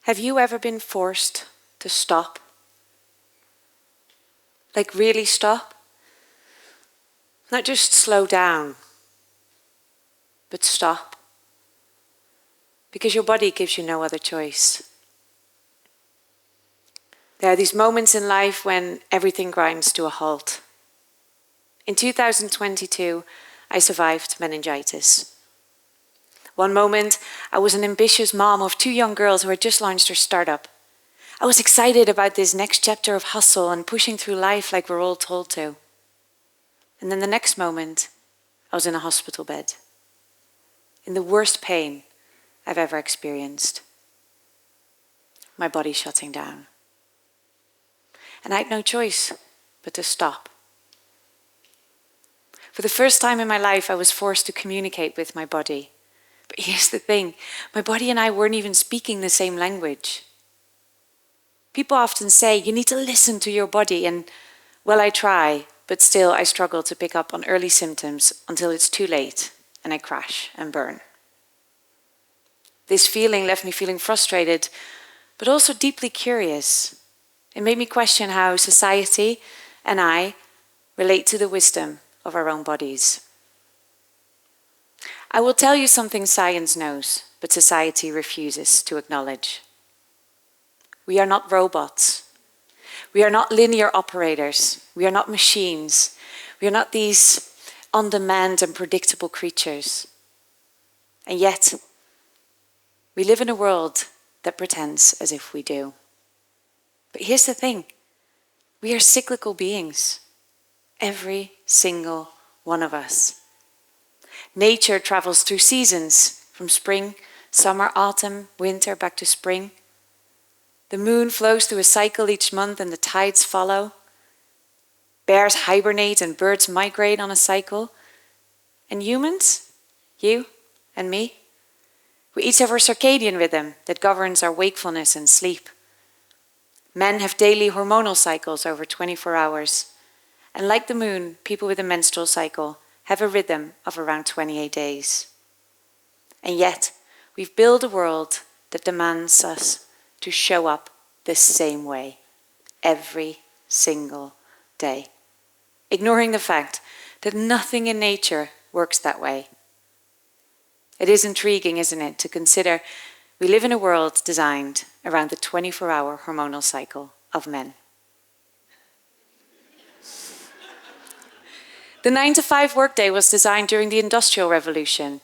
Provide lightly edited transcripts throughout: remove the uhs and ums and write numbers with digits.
Have you ever been forced to stop? Like really stop? Not just slow down, but stop. Because your body gives you no other choice. There are these moments in life when everything grinds to a halt. In 2022, I survived meningitis. One moment, I was an ambitious mom of 2 young girls who had just launched their startup. I was excited about this next chapter of hustle and pushing through life like we're all told to. And then the next moment, I was in a hospital bed, in the worst pain I've ever experienced. My body shutting down. And I had no choice but to stop. For the first time in my life, I was forced to communicate with my body. But here's the thing, my body and I weren't even speaking the same language. People often say, you need to listen to your body, and well, I try, but still I struggle to pick up on early symptoms until it's too late and I crash and burn. This feeling left me feeling frustrated, but also deeply curious. It made me question how society and I relate to the wisdom of our own bodies. I will tell you something science knows, but society refuses to acknowledge. We are not robots. We are not linear operators. We are not machines. We are not these on-demand and predictable creatures. And yet, we live in a world that pretends as if we do. But here's the thing. We are cyclical beings. Every single one of us. Nature travels through seasons, from spring, summer, autumn, winter, back to spring. The moon flows through a cycle each month and the tides follow. Bears hibernate and birds migrate on a cycle. And humans, you and me, we each have our circadian rhythm that governs our wakefulness and sleep. Men have daily hormonal cycles over 24 hours. And like the moon, people with a menstrual cycle have a rhythm of around 28 days. And yet, we've built a world that demands us to show up the same way, every single day, ignoring the fact that nothing in nature works that way. It is intriguing, isn't it, to consider we live in a world designed around the 24-hour hormonal cycle of men. The 9-to-5 workday was designed during the Industrial Revolution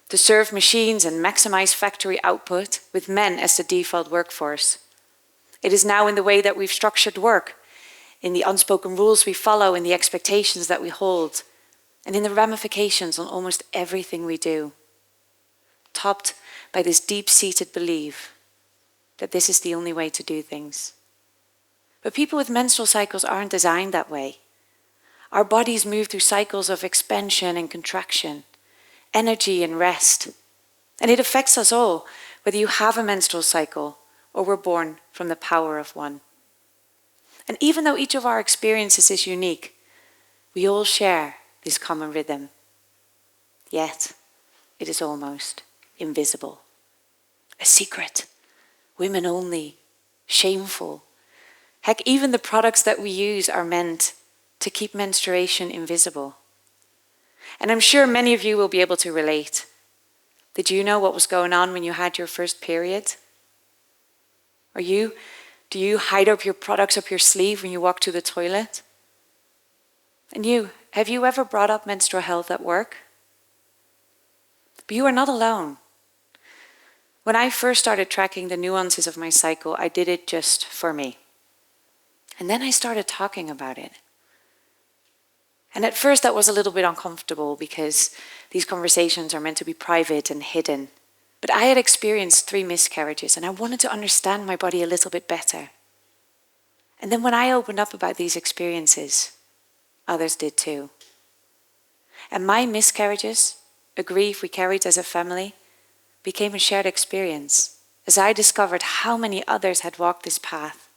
to serve machines and maximize factory output with men as the default workforce. It is now in the way that we've structured work, in the unspoken rules we follow, in the expectations that we hold, and in the ramifications on almost everything we do, topped by this deep-seated belief that this is the only way to do things. But people with menstrual cycles aren't designed that way. Our bodies move through cycles of expansion and contraction, energy and rest. And it affects us all, whether you have a menstrual cycle or were born from the power of one. And even though each of our experiences is unique, we all share this common rhythm. Yet, it is almost invisible. A secret, women only, shameful. Heck, even the products that we use are meant to keep menstruation invisible. And I'm sure many of you will be able to relate. Did you know what was going on when you had your first period? Do you hide up your products up your sleeve when you walk to the toilet? And have you ever brought up menstrual health at work? But you are not alone. When I first started tracking the nuances of my cycle, I did it just for me. And then I started talking about it. And at first that was a little bit uncomfortable because these conversations are meant to be private and hidden. But I had experienced 3 miscarriages and I wanted to understand my body a little bit better. And then when I opened up about these experiences, others did too. And my miscarriages, a grief we carried as a family, became a shared experience as I discovered how many others had walked this path.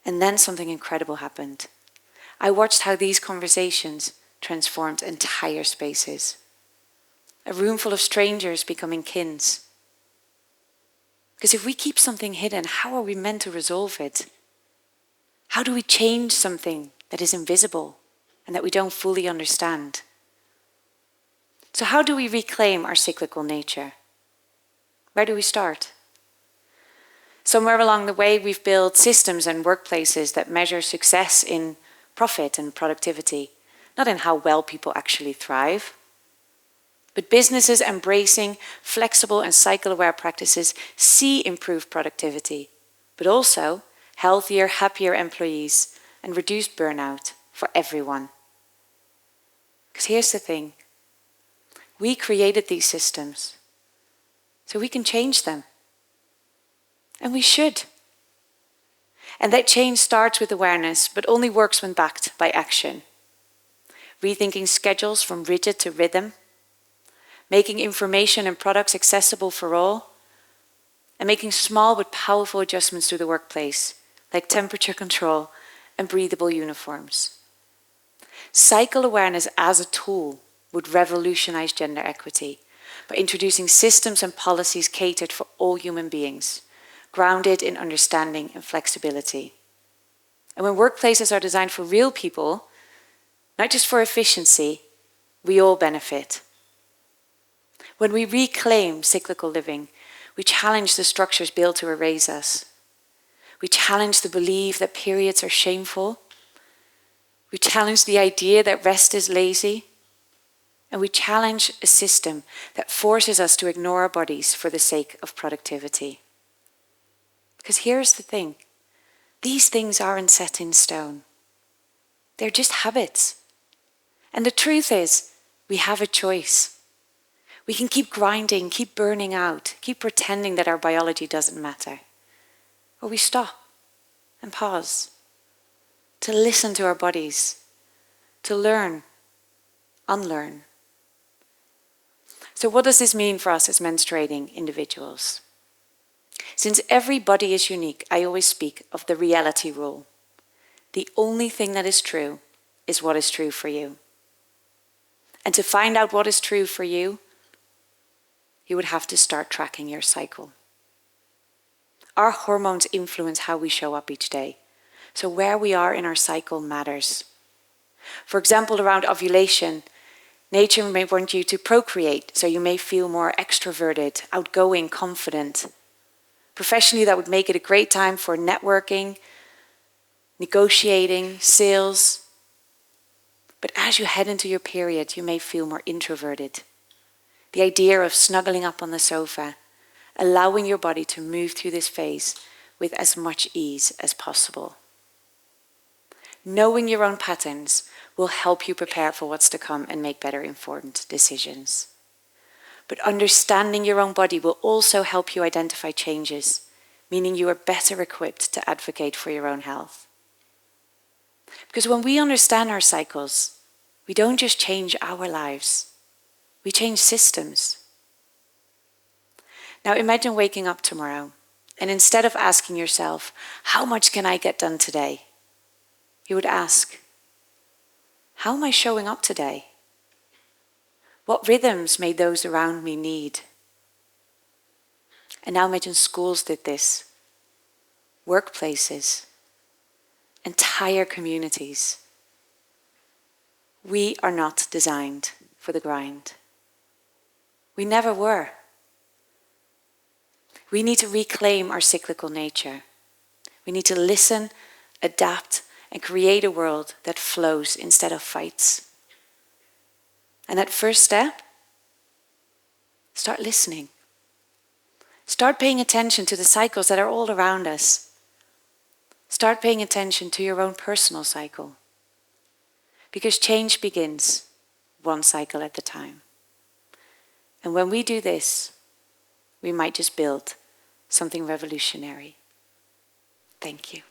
And then something incredible happened. I watched how these conversations transformed entire spaces. A room full of strangers becoming kins. Because if we keep something hidden, how are we meant to resolve it? How do we change something that is invisible and that we don't fully understand? So how do we reclaim our cyclical nature? Where do we start? Somewhere along the way, we've built systems and workplaces that measure success in profit and productivity, not in how well people actually thrive. But businesses embracing flexible and cycle-aware practices see improved productivity, but also healthier, happier employees and reduced burnout for everyone. Because here's the thing. We created these systems, so we can change them. And we should. And that change starts with awareness, but only works when backed by action. Rethinking schedules from rigid to rhythm, making information and products accessible for all, and making small but powerful adjustments to the workplace, like temperature control and breathable uniforms. Cycle awareness as a tool would revolutionize gender equity by introducing systems and policies catered for all human beings, grounded in understanding and flexibility. And when workplaces are designed for real people, not just for efficiency, we all benefit. When we reclaim cyclical living, we challenge the structures built to erase us. We challenge the belief that periods are shameful. We challenge the idea that rest is lazy. And we challenge a system that forces us to ignore our bodies for the sake of productivity. Because here's the thing. These things aren't set in stone. They're just habits. And the truth is, we have a choice. We can keep grinding, keep burning out, keep pretending that our biology doesn't matter. Or we stop and pause to listen to our bodies, to learn, unlearn. So what does this mean for us as menstruating individuals? Since every body is unique, I always speak of the reality rule. The only thing that is true is what is true for you. And to find out what is true for you, you would have to start tracking your cycle. Our hormones influence how we show up each day. So where we are in our cycle matters. For example, around ovulation, nature may want you to procreate, so you may feel more extroverted, outgoing, confident. Professionally, that would make it a great time for networking, negotiating, sales. But as you head into your period, you may feel more introverted. The idea of snuggling up on the sofa, allowing your body to move through this phase with as much ease as possible. Knowing your own patterns will help you prepare for what's to come and make better informed decisions. But understanding your own body will also help you identify changes, meaning you are better equipped to advocate for your own health. Because when we understand our cycles, we don't just change our lives, we change systems. Now imagine waking up tomorrow, and instead of asking yourself, how much can I get done today? You would ask, how am I showing up today? What rhythms may those around me need? And now imagine schools did this, workplaces, entire communities. We are not designed for the grind. We never were. We need to reclaim our cyclical nature. We need to listen, adapt, and create a world that flows instead of fights. And that first step, start listening. Start paying attention to the cycles that are all around us. Start paying attention to your own personal cycle. Because change begins one cycle at a time. And when we do this, we might just build something revolutionary. Thank you.